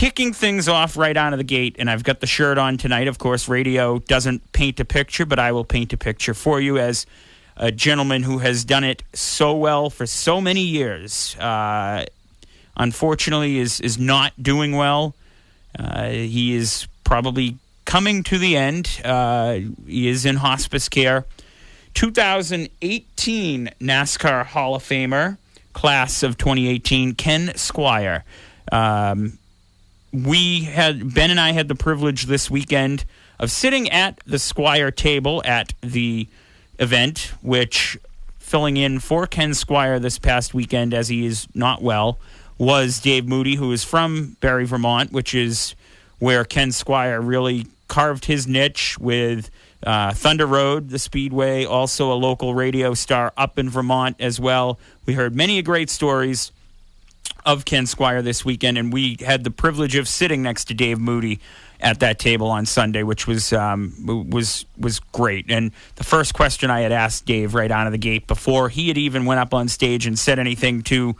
kicking things off right out of the gate, and I've got the shirt on tonight. Of course, radio doesn't paint a picture, but I will paint a picture for you as a gentleman who has done it so well for so many years. Unfortunately, is not doing well. He is probably coming to the end. He is in hospice care. 2018 NASCAR Hall of Famer, class of 2018, Ken Squier. Ben and I had the privilege this weekend of sitting at the Squier table at the event, which, filling in for Ken Squier this past weekend as he is not well, was Dave Moody, who is from Barrie, Vermont, which is where Ken Squier really carved his niche with Thunder Road, the Speedway, also a local radio star up in Vermont as well. We heard many great stories of Ken Squier this weekend, and we had the privilege of sitting next to Dave Moody at that table on Sunday, which was great. And the first question I had asked Dave right out of the gate before he had even went up on stage and said anything to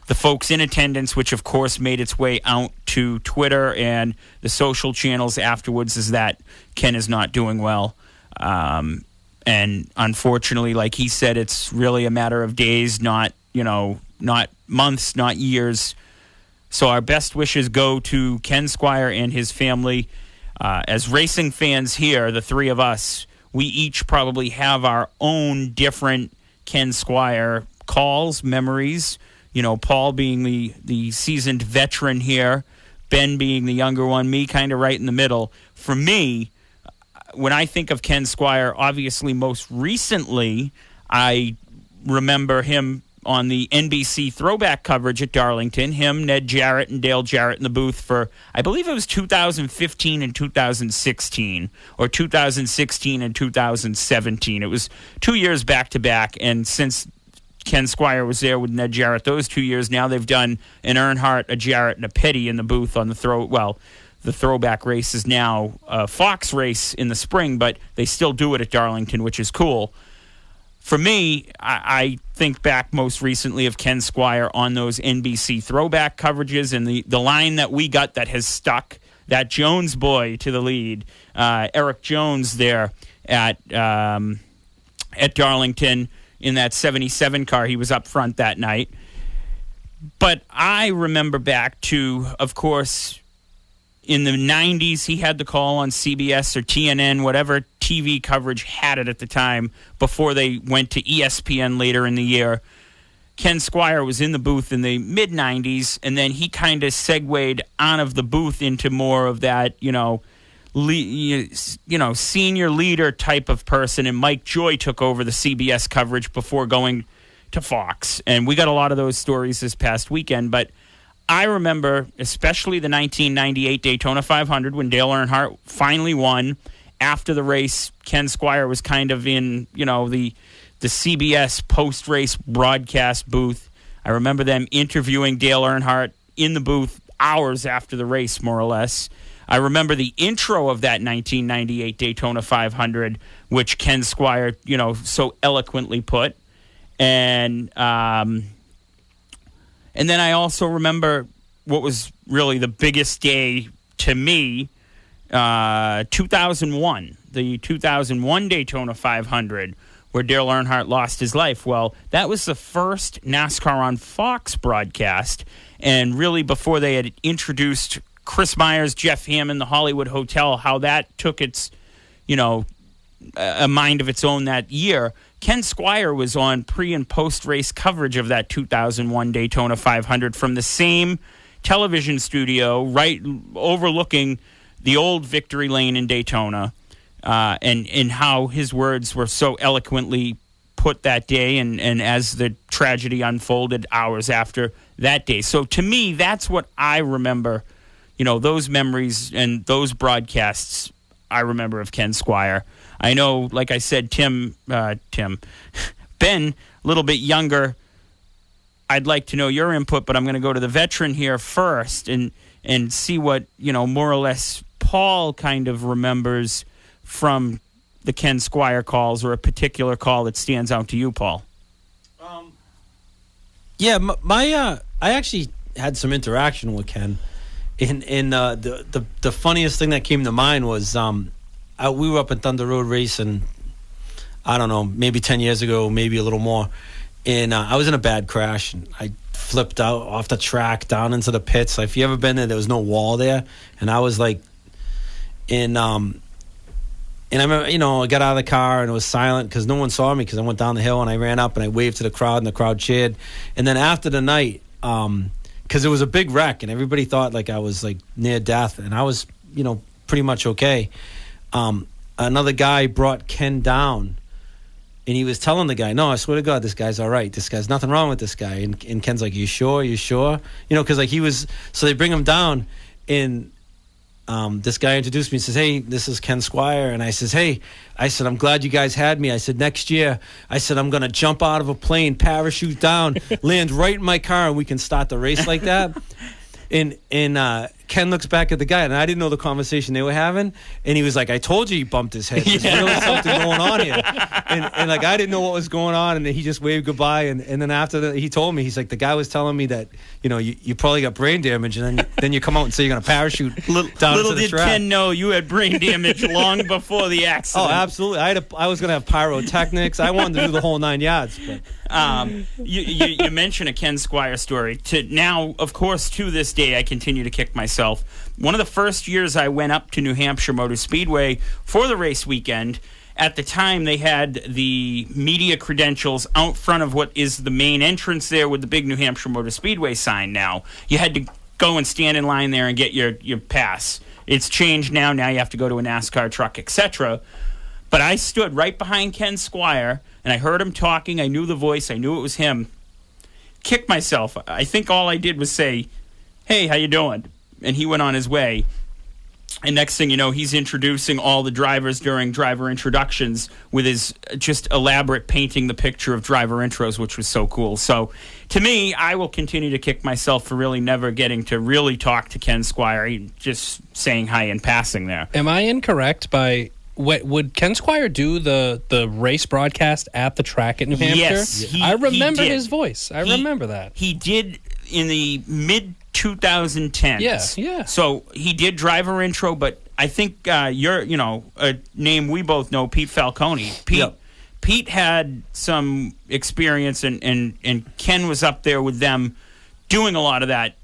the folks in attendance, which of course made its way out to Twitter and the social channels afterwards, is that Ken is not doing well. And unfortunately, like he said, it's really a matter of days, not months, not years. So our best wishes go to Ken Squier and his family. As racing fans here, the three of us, we each probably have our own different Ken Squier calls, memories. Paul being the seasoned veteran here, Ben being the younger one, me kind of right in the middle. For me, when I think of Ken Squier, obviously most recently, I remember him on the NBC throwback coverage at Darlington, him, Ned Jarrett, and Dale Jarrett in the booth for, I believe it was 2015 and 2016, or 2016 and 2017. It was 2 years back-to-back, and since Ken Squier was there with Ned Jarrett those 2 years, now they've done an Earnhardt, a Jarrett, and a Petty in the booth on the the throwback race is now a Fox race in the spring, but they still do it at Darlington, which is cool. For me, I think back most recently of Ken Squier on those NBC throwback coverages, and the line that we got that has stuck, that Jones boy to the lead, Eric Jones there at Darlington in that 77 car. He was up front that night. But I remember back to, of course, in the 90s, he had the call on CBS or TNN, whatever TV coverage had it at the time, before they went to ESPN later in the year. Ken Squier was in the booth in the mid-90s, and then he kind of segued out of the booth into more of that, senior leader type of person, and Mike Joy took over the CBS coverage before going to Fox. And we got a lot of those stories this past weekend, but I remember especially the 1998 Daytona 500 when Dale Earnhardt finally won. After the race, Ken Squier was kind of in, the CBS post-race broadcast booth. I remember them interviewing Dale Earnhardt in the booth hours after the race, more or less. I remember the intro of that 1998 Daytona 500, which Ken Squier, so eloquently put. And then I also remember what was really the biggest day to me, 2001, the 2001 Daytona 500, where Dale Earnhardt lost his life. Well, that was the first NASCAR on Fox broadcast, and really before they had introduced Chris Myers, Jeff Hammond, the Hollywood Hotel, how that took its, a mind of its own that year. Ken Squier was on pre- and post-race coverage of that 2001 Daytona 500 from the same television studio right overlooking the old Victory Lane in Daytona, and how his words were so eloquently put that day and as the tragedy unfolded hours after that day. So to me, that's what I remember, those memories and those broadcasts I remember of Ken Squier. I know, like I said, Ben, a little bit younger. I'd like to know your input, but I'm going to go to the veteran here first and see what, more or less Paul kind of remembers from the Ken Squier calls, or a particular call that stands out to you, Paul. I actually had some interaction with Ken. And the funniest thing that came to mind was we were up in Thunder Road racing, I don't know, maybe 10 years ago, maybe a little more. And I was in a bad crash, and I flipped out off the track down into the pits. Like, if you ever been there was no wall there, and I was like, and I remember, I got out of the car and it was silent because no one saw me because I went down the hill and I ran up and I waved to the crowd and the crowd cheered. And then after the night, because it was a big wreck and everybody thought like I was like near death, and I was, pretty much okay. Another guy brought Ken down. And he was telling the guy, no, I swear to God, this guy's all right. This guy's nothing wrong with this guy. And Ken's like, you sure? You sure? Because like so they bring him down, and this guy introduced me and says, hey, this is Ken Squier. And I said, I'm glad you guys had me. I said, next year, I'm going to jump out of a plane, parachute down, land right in my car, and we can start the race like that. And Ken looks back at the guy, and I didn't know the conversation they were having. And he was like, I told you he bumped his head. There's really something going on here. And like, I didn't know what was going on. And then he just waved goodbye. And then after that, he told me, he's like, the guy was telling me that, you probably got brain damage. And then you come out and say you're going to parachute down little to the did track. Ken know you had brain damage long before the accident. Oh, absolutely. I was going to have pyrotechnics. I wanted to do the whole 9 yards. But. You mentioned a Ken Squier story. To now, of course, to this day, I continue to kick myself. One of the first years I went up to New Hampshire Motor Speedway for the race weekend, at the time they had the media credentials out front of what is the main entrance there with the big New Hampshire Motor Speedway sign now. You had to go and stand in line there and get your pass. It's changed now. Now you have to go to a NASCAR truck, etc. But I stood right behind Ken Squier, and I heard him talking. I knew the voice. I knew it was him. Kicked myself. I think all I did was say, hey, how you doing? And he went on his way. And next thing you know, he's introducing all the drivers during driver introductions with his just elaborate painting the picture of driver intros, which was so cool. So to me, I will continue to kick myself for really never getting to really talk to Ken Squier, just saying hi in passing there. Am I incorrect by... Would Ken Squier do the race broadcast at the track at New Hampshire? Yes, I remember his voice. I remember that. He did in the mid-2010s. Yeah. So he did driver intro, but I think you're, a name we both know, Pete Falcone. Pete had some experience, and Ken was up there with them doing a lot of that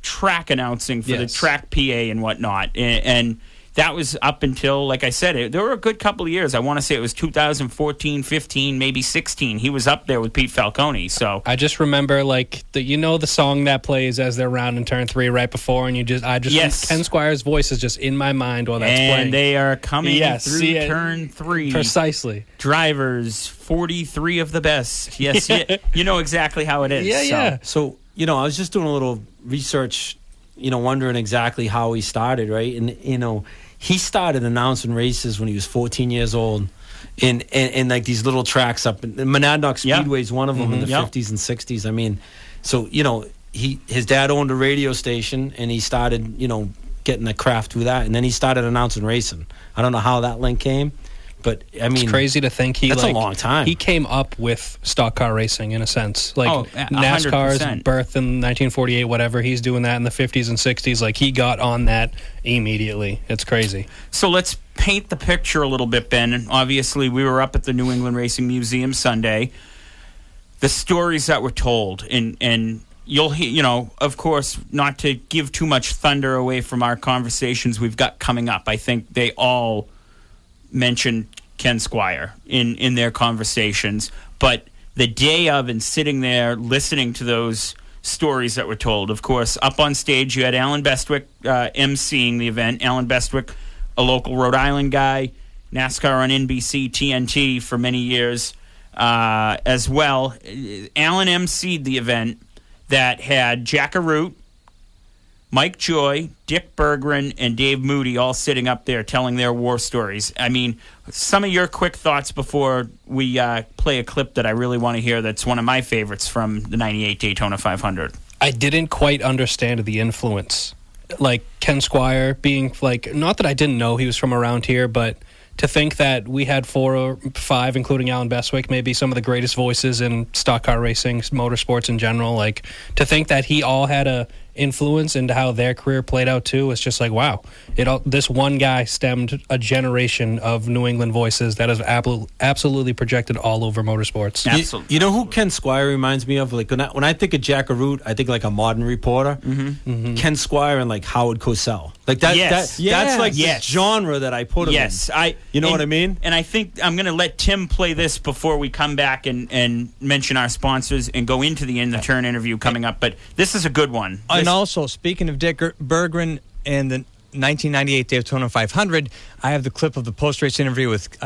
track announcing for the track PA and whatnot. And that was up until, like I said, there were a good couple of years. I want to say it was 2014, 15, maybe 16. He was up there with Pete Falcone. So I just remember, like, the song that plays as they're rounding turn 3 right before, and yes. Ken Squier's voice is just in my mind while that's playing. And they are coming through turn 3. Precisely. Drivers, 43 of the best. Yes, you know exactly how it is. Yeah. So, I was just doing a little research, wondering exactly how he started, right? And, he started announcing races when he was 14 years old in like these little tracks up in Monadnock Speedway is one of them in the 50s and 60s. I mean, so, his dad owned a radio station, and he started, getting the craft through that. And then he started announcing racing. I don't know how that link came. But, I mean... It's crazy to think that's a long time. He came up with stock car racing, in a sense. Like, 100%. NASCAR's birth in 1948, whatever. He's doing that in the 50s and 60s. Like, he got on that immediately. It's crazy. So let's paint the picture a little bit, Ben. And obviously, we were up at the New England Racing Museum Sunday. The stories that were told, and you'll hear, of course, not to give too much thunder away from our conversations we've got coming up. I think they all mentioned Ken Squier in their conversations, but the day of and sitting there listening to those stories that were told, of course, up on stage you had Alan Bestwick emceeing the event. Alan Bestwick, a local Rhode Island guy, NASCAR on NBC, TNT for many years as well. Alan emceed the event that had Jack Arute, Mike Joy, Dick Berggren, and Dave Moody all sitting up there telling their war stories. I mean, some of your quick thoughts before we play a clip that I really want to hear that's one of my favorites from the 98 Daytona 500. I didn't quite understand the influence. Like, Ken Squier being, like, not that I didn't know he was from around here, but to think that we had 4 or 5, including Alan Bestwick, maybe some of the greatest voices in stock car racing, motorsports in general, like, to think that he all had a influence into how their career played out too. It's just like, wow, this one guy stemmed a generation of New England voices that has absolutely projected all over motorsports. Absolutely. You know who Ken Squier reminds me of? Like when I think of Jack Arute, I think like a modern reporter. Ken Squier and like Howard Cosell. Like that. Yes. That's like the Yes. genre that I put him in. Yes, You know what I mean? And I think I'm going to let Tim play this before we come back and mention our sponsors and go into the In the Turn interview coming up. But this is a good one. And also, speaking of Dick Berggren and the 1998 Daytona 500, I have the clip of the post-race interview with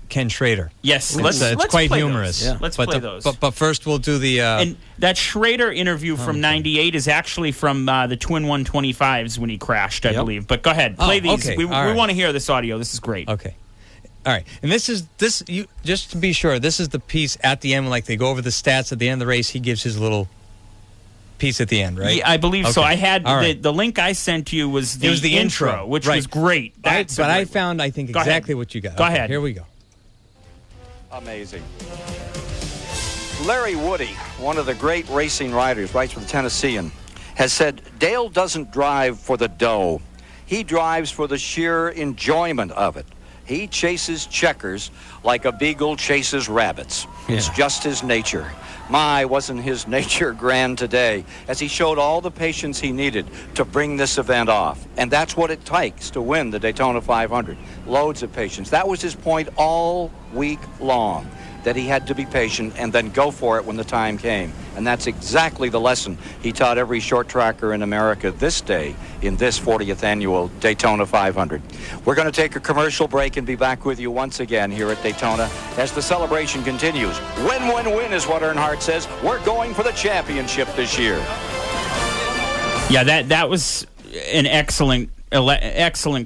Ken Schrader. Yes, It's quite play humorous. Those. Yeah. Let's play those. But first, we'll do the. And that Schrader interview from '98 is actually from the Twin 125s when he crashed, I believe. But go ahead, play these. Okay. We All want to hear this audio. This is great. Okay. All right, and you just to be sure, this is the piece at the end, like they go over the stats at the end of the race. He gives his little piece at the end, right? Yeah, I believe so. Okay. I had right. the link I sent you was the intro, which right. was great. I found, I think, exactly what you got. Go ahead. Here we go. Amazing. Larry Woody, one of the great racing riders, writes for the Tennessean, has said, Dale doesn't drive for the dough. He drives for the sheer enjoyment of it. He chases checkers like a beagle chases rabbits. Yeah. It's just his nature. Wasn't his nature grand today, as he showed all the patience he needed to bring this event off. And that's what it takes to win the Daytona 500. Loads of patience. That was his point all week long, that he had to be patient and then go for it when the time came. And that's exactly the lesson he taught every short tracker in America this day in this 40th annual Daytona 500. We're going to take a commercial break and be back with you once again here at Daytona as the celebration continues. Win, win, win is what Earnhardt says. We're going for the championship this year. Yeah, that was an excellent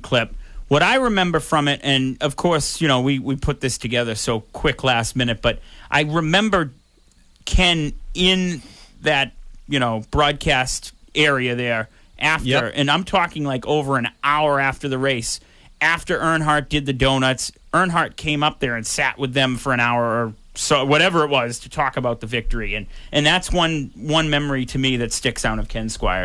clip. What I remember from it, and of course, we put this together so quick last minute, but I remember Ken in that, broadcast area there after, and I'm talking like over an hour after the race, after Earnhardt did the donuts, Earnhardt came up there and sat with them for an hour or so, whatever it was, to talk about the victory. And that's one memory to me that sticks out of Ken Squier.